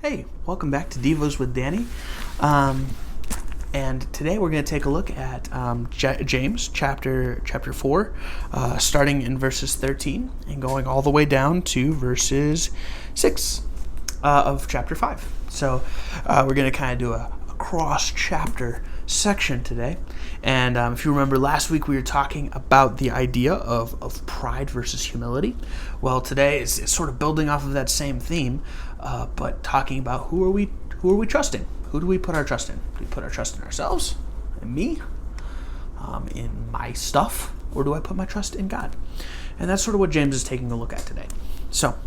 Hey, welcome back to Devos with Danny. And today we're going to take a look at James chapter 4, starting in verses 13 and going all the way down to verses 6 of chapter 5. So we're going to kind of do a cross-chapter section today. And if you remember last week, we were talking about the idea of pride versus humility. Well, today is sort of building off of that same theme, but talking about who are we trusting? Who do we put our trust in? Do we put our trust in ourselves, in me, in my stuff, or do I put my trust in God? And that's sort of what James is taking a look at today. So,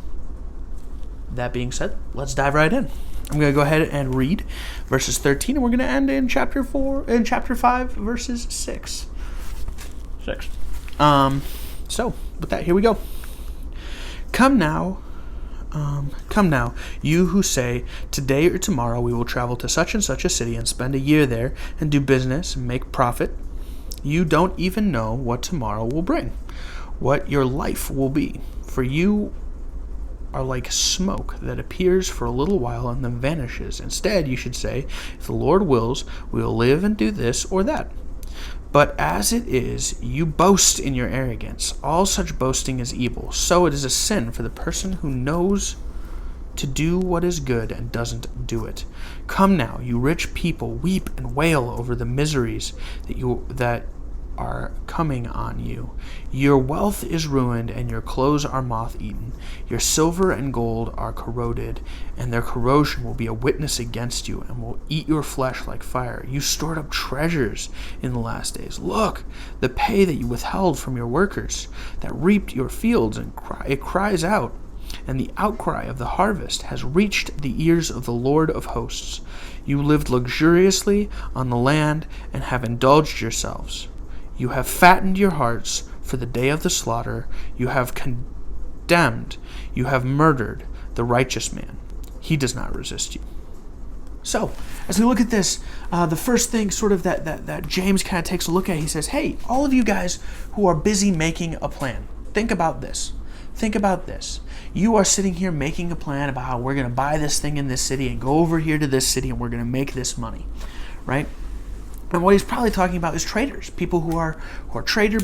that being said, let's dive right in. I'm going to go ahead and read verses 13, and we're going to end in chapter 5, verses 6. So, with that, here we go. Come now, you who say, today or tomorrow we will travel to such and such a city and spend a year there and do business and make profit. You don't even know what tomorrow will bring, what your life will be. For you are like smoke that appears for a little while and then vanishes. Instead, you should say, if the Lord wills, we will live and do this or that. But as it is, you boast in your arrogance. All such boasting is evil. So it is a sin for the person who knows to do what is good and doesn't do it. Come now, you rich people, weep and wail over the miseries that are coming on you. Your wealth is ruined and your clothes are moth-eaten. Your silver and gold are corroded, and their corrosion will be a witness against you and will eat your flesh like fire. You stored up treasures in the last days. Look, the pay that you withheld from your workers that reaped your fields, and it cries out, and the outcry of the harvest has reached the ears of the Lord of hosts. You lived luxuriously on the land and have indulged yourselves. You have fattened your hearts for the day of the slaughter. You have condemned, you have murdered the righteous man. He does not resist you. So, as we look at this, the first thing sort of that James kind of takes a look at, he says, hey, all of you guys who are busy making a plan, think about this. Think about this. You are sitting here making a plan about how we're going to buy this thing in this city and go over here to this city and we're going to make this money, right? And what he's probably talking about is traders, people who are trader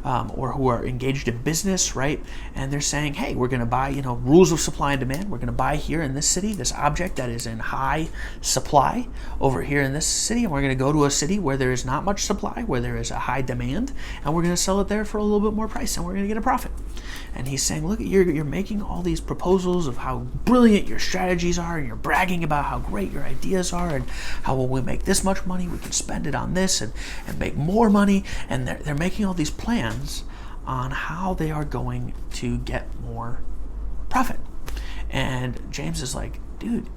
or who are engaged in business, right? And they're saying, hey, we're going to buy, rules of supply and demand. We're going to buy here in this city this object that is in high supply over here in this city, and we're going to go to a city where there is not much supply, where there is a high demand, and we're going to sell it there for a little bit more price, and we're going to get a profit. And he's saying, look, you're making all these proposals of how brilliant your strategies are, and you're bragging about how great your ideas are, and how when we make this much money, we can spend it on this and make more money. And they're making all these plans on how they are going to get more profit. And James is like, dude,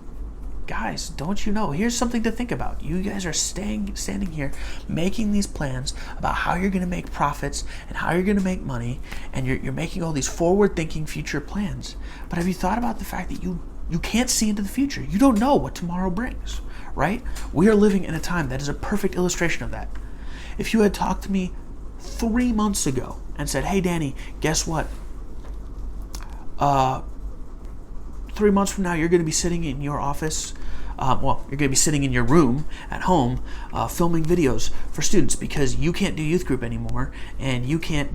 guys, don't you know? Here's something to think about. You guys are standing here making these plans about how you're going to make profits and how you're going to make money, and you're making all these forward-thinking future plans. But have you thought about the fact that you can't see into the future? You don't know what tomorrow brings, right? We are living in a time that is a perfect illustration of that. If you had talked to me 3 months ago and said, hey, Danny, guess what? 3 months from now, you're going to be sitting in your office. You're going to be sitting in your room at home filming videos for students because you can't do youth group anymore and you can't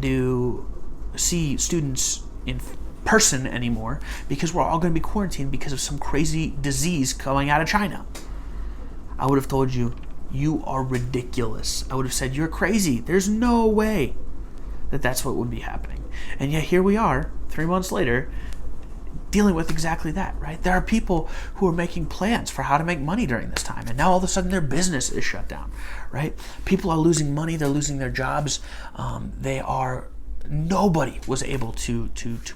see students in person anymore because we're all going to be quarantined because of some crazy disease coming out of China. I would have told you, you are ridiculous. I would have said, you're crazy. There's no way that that's what would be happening. And yet here we are, 3 months later, dealing with exactly that, right? There are people who are making plans for how to make money during this time, and now all of a sudden their business is shut down, right? People are losing money, they're losing their jobs. Nobody was able to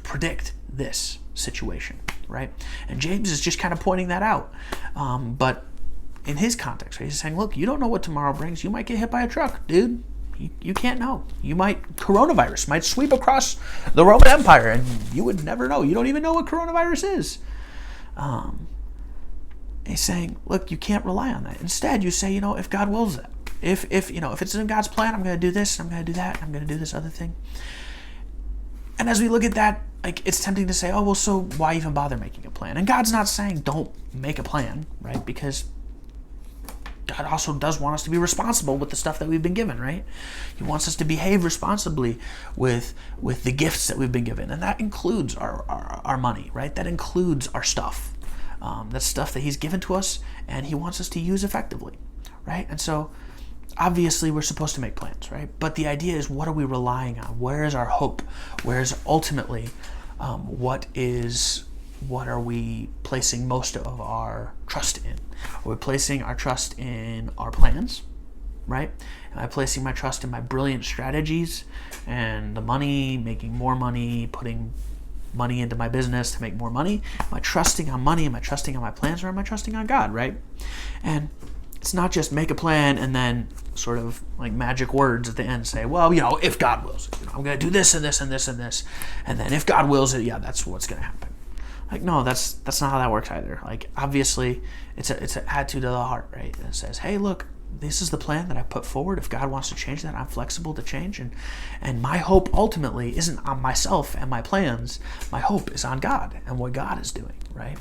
predict this situation, right? And James is just kind of pointing that out. But in his context, right, he's saying, look, you don't know what tomorrow brings. You might get hit by a truck, dude. You can't know. Coronavirus might sweep across the Roman Empire and you would never know. You don't even know what coronavirus is. He's saying, look, you can't rely on that. Instead, you say, if God wills it, if it's in God's plan, I'm going to do this, I'm going to do that, I'm going to do this other thing. And as we look at that, like, it's tempting to say, oh, well, so why even bother making a plan? And God's not saying don't make a plan, right? Because God also does want us to be responsible with the stuff that we've been given, right? He wants us to behave responsibly with the gifts that we've been given. And that includes our money, right? That includes our stuff. That's stuff that he's given to us and he wants us to use effectively, right? And so obviously we're supposed to make plans, right? But the idea is, what are we relying on? Where is our hope? Where is ultimately what are we placing most of our trust in? Are we placing our trust in our plans, right? Am I placing my trust in my brilliant strategies and the money, making more money, putting money into my business to make more money? Am I trusting on money? Am I trusting on my plans? Or am I trusting on God, right? And it's not just make a plan and then sort of like magic words at the end say, well, if God wills it, I'm going to do this and this and this and this. And then if God wills it, yeah, that's what's going to happen. Like, no, that's not how that works either. Like, obviously, it's an attitude of the heart, right? And it says, hey, look, this is the plan that I put forward. If God wants to change that, I'm flexible to change. And my hope ultimately isn't on myself and my plans. My hope is on God and what God is doing, right?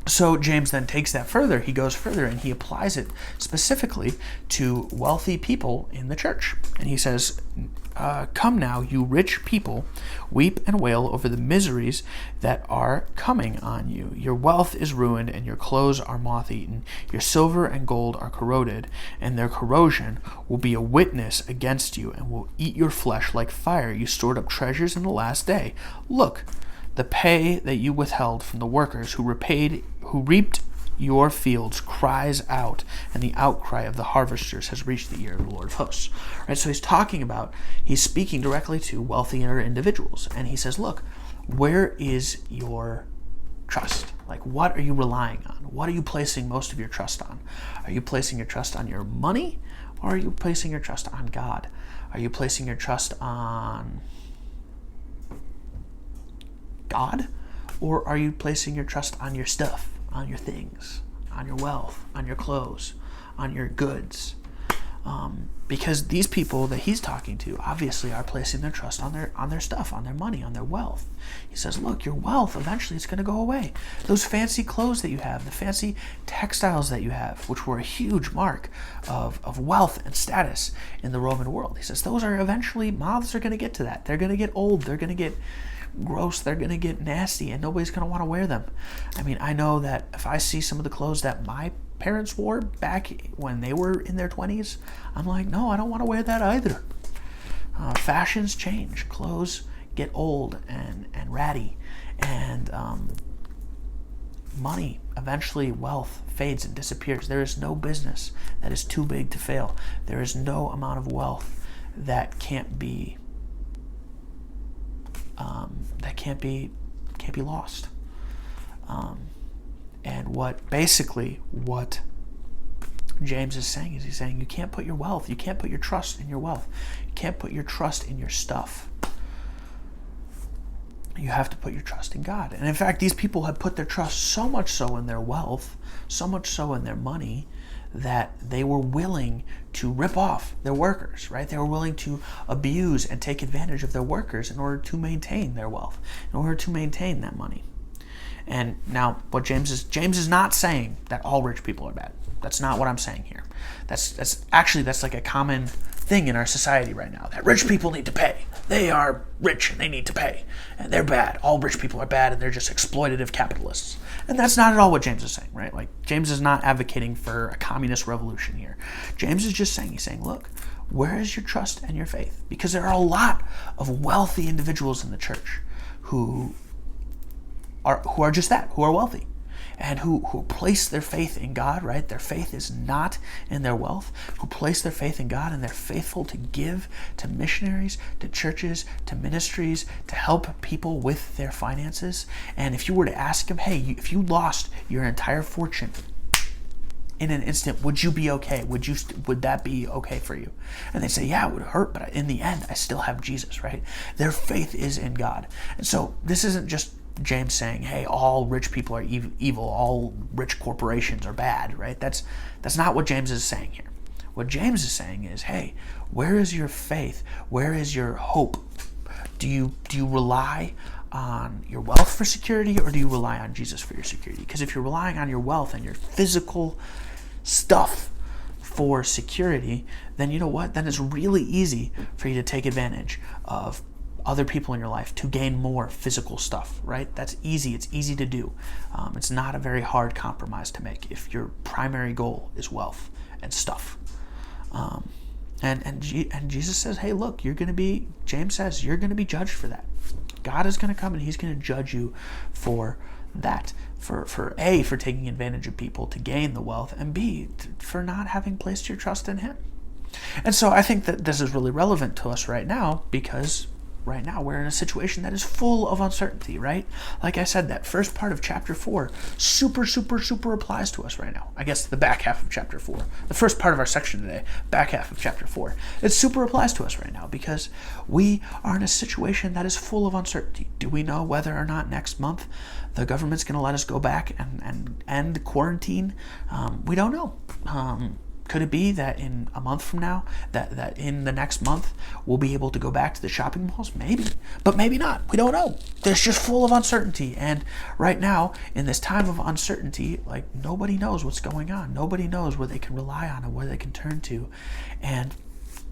So James then takes that further. He goes further and he applies it specifically to wealthy people in the church. And he says, come now, you rich people, weep and wail over the miseries that are coming on you. Your wealth is ruined and your clothes are moth-eaten. Your silver and gold are corroded, and their corrosion will be a witness against you and will eat your flesh like fire. You stored up treasures in the last day. Look, the pay that you withheld from the workers who reaped your fields cries out, and the outcry of the harvesters has reached the ear of the Lord of hosts. Right? So he's speaking directly to wealthier individuals, and he says, look, where is your trust? Like, what are you relying on? What are you placing most of your trust on? Are you placing your trust on your money, or are you placing your trust on God? Are you placing your trust on God, or are you placing your trust on your stuff, on your things, on your wealth, on your clothes, on your goods? Because these people that he's talking to obviously are placing their trust on their stuff, on their money, on their wealth. He says, look, your wealth eventually is going to go away. Those fancy clothes that you have, the fancy textiles that you have, which were a huge mark of wealth and status in the Roman world. He says those are eventually, moths are going to get to that. They're going to get old. They're going to get gross, they're going to get nasty, and nobody's going to want to wear them. I mean, I know that if I see some of the clothes that my parents wore back when they were in their 20s, I'm like, no, I don't want to wear that either. Fashions change. Clothes get old and ratty, and money, eventually wealth fades and disappears. There is no business that is too big to fail. There is no amount of wealth that can't be lost. And what James is saying is, he's saying you can't put your wealth, you can't put your trust in your wealth, you can't put your trust in your stuff. You have to put your trust in God. And in fact, these people have put their trust so much so in their wealth, so much so in their money, that they were willing to rip off their workers, right? They were willing to abuse and take advantage of their workers in order to maintain their wealth, in order to maintain that money. And now what James is not saying that all rich people are bad. That's not what I'm saying here. That's like a common thing in our society right now, that rich people need to pay. They are rich and they need to pay. And they're bad. All rich people are bad and they're just exploitative capitalists. And that's not at all what James is saying, right? Like, James is not advocating for a communist revolution here. James is just saying, look, where is your trust and your faith? Because there are a lot of wealthy individuals in the church who are just that, who are wealthy, and who place their faith in God, right? Their faith is not in their wealth, who place their faith in God, and they're faithful to give to missionaries, to churches, to ministries, to help people with their finances. And if you were to ask them, hey, if you lost your entire fortune in an instant, would you be okay? Would that be okay for you? And they say, yeah, it would hurt, but in the end, I still have Jesus, right? Their faith is in God. And so this isn't just James saying, hey, all rich people are evil, all rich corporations are bad, right? That's not what James is saying here. What James is saying is, hey, where is your faith? Where is your hope? Do you rely on your wealth for security, or do you rely on Jesus for your security? Because if you're relying on your wealth and your physical stuff for security, then you know what? Then it's really easy for you to take advantage of other people in your life to gain more physical stuff, right? That's easy. It's easy to do. It's not a very hard compromise to make if your primary goal is wealth and stuff. And Jesus says, hey, look, you're going to be, James says, you're going to be judged for that. God is going to come and he's going to judge you for that. For A, for taking advantage of people to gain the wealth, and B, for not having placed your trust in him. And so I think that this is really relevant to us right now, because right now we're in a situation that is full of uncertainty, right? Like I said, that first part of chapter 4 super applies to us right now. I guess the back half of chapter 4. The first part of our section today, back half of chapter 4. It super applies to us right now because we are in a situation that is full of uncertainty. Do we know whether or not next month the government's going to let us go back and end quarantine? We don't know. Could it be that in a month from now, that in the next month, we'll be able to go back to the shopping malls? Maybe, but maybe not. We don't know. It's just full of uncertainty. And right now, in this time of uncertainty, like, nobody knows what's going on. Nobody knows where they can rely on and where they can turn to. And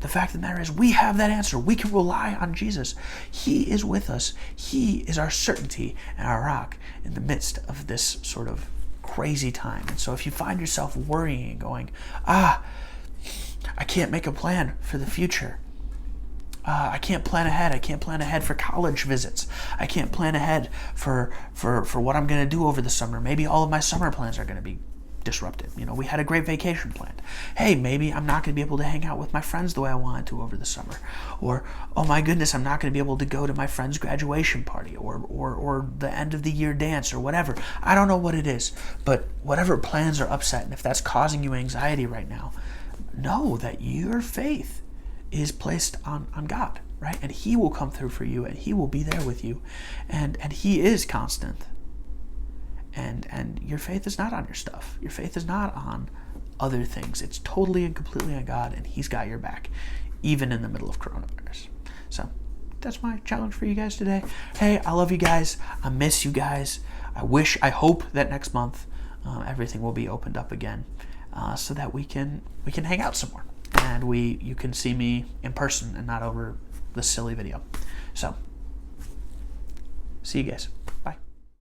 the fact of the matter is, we have that answer. We can rely on Jesus. He is with us. He is our certainty and our rock in the midst of this sort of crazy time. And so if you find yourself worrying and going, I can't make a plan for the future. I can't plan ahead. I can't plan ahead for college visits. I can't plan ahead for what I'm going to do over the summer. Maybe all of my summer plans are going to be disrupted. We had a great vacation planned. Hey, maybe I'm not going to be able to hang out with my friends the way I wanted to over the summer. Or, oh my goodness, I'm not going to be able to go to my friend's graduation party or the end of the year dance or whatever. I don't know what it is, but whatever plans are upset, and if that's causing you anxiety right now, know that your faith is placed on God, right? And he will come through for you, and he will be there with you, and he is constant. And your faith is not on your stuff. Your faith is not on other things. It's totally and completely on God, and he's got your back, even in the middle of coronavirus. So that's my challenge for you guys today. Hey, I love you guys. I miss you guys. I hope that next month everything will be opened up again, so that we can hang out some more, and you can see me in person and not over the silly video. So see you guys.